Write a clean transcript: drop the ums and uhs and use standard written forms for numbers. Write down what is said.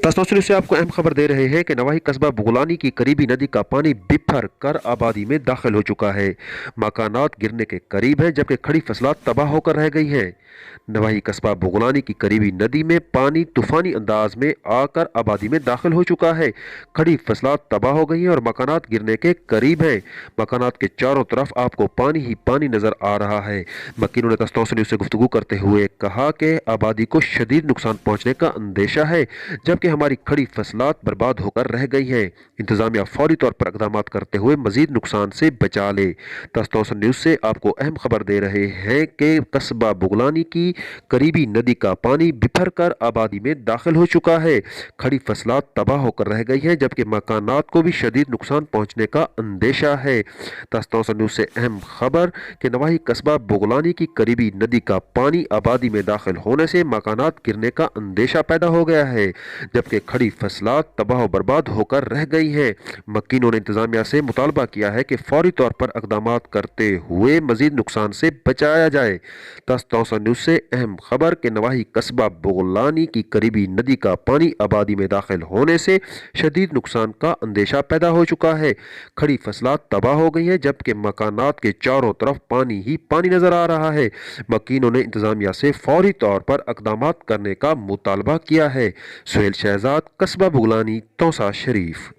तसलसल से आपको अहम खबर दे रहे हैं कि नवाही कस्बा बुगलानी की करीबी नदी का पानी बिफर कर आबादी में दाखिल हो चुका है। मकानात गिरने के करीब हैं जबकि खड़ी फसलात तबाह होकर रह गई हैं। नवाही कस्बा बुगलानी की करीबी नदी में पानी तूफानी अंदाज में आकर आबादी में दाखिल हो चुका है। खड़ी फसलात तबाह हो गई हैं और मकानात गिरने के करीब हैं। मकानात के चारों तरफ आपको पानी ही पानी नजर आ रहा है। मकीनों ने तसलसल से गुफ्तगू करते हुए कहा कि आबादी को शदीद नुकसान पहुंचने का अंदेशा है जबकि हमारी खड़ी फसलात बर्बाद होकर रह गई हैं। इंतजामिया फौरी तौर पर इकदाम करते हुए मजीद नुकसान से बचा ले। तस्तौसन न्यूज़ से आपको अहम खबर दे रहे हैं कि कस्बा बुगलानी की करीबी नदी का पानी बिफर कर आबादी में दाखिल हो चुका है। खड़ी फसलात तबाह होकर रह गई हैं जबकि मकानात को भी शदीद नुकसान पहुंचने का अंदेशा है। तस्तौसन न्यूज़ से अहम खबर कि नवाही कस्बा बुगलानी की करीबी नदी का पानी आबादी में दाखिल होने से मकानात गिरने का अंदेशा पैदा हो गया है जबकि खड़ी फसलात तबाह व बर्बाद होकर रह गई हैं। मकीनों ने इंतजामिया से मुतालबा किया है कि फौरी तौर पर इकदाम करते हुए मजीद नुकसान से बचाया जाए। तसलसल न्यूज़ से अहम खबर के नवाही कस्बा बुगलानी की करीबी नदी का पानी आबादी में दाखिल होने से शदीद नुकसान का अंदेशा पैदा हो चुका है। खड़ी फसलात तबाह हो गई हैं जबकि मकानात के चारों तरफ पानी ही पानी नजर आ रहा है। मकीनों ने इंतजामिया से फौरी तौर पर इकदाम करने का मुतालबा किया है। सुहेल शहजाद, कस्बा बुगलानी, तौसा शरीफ।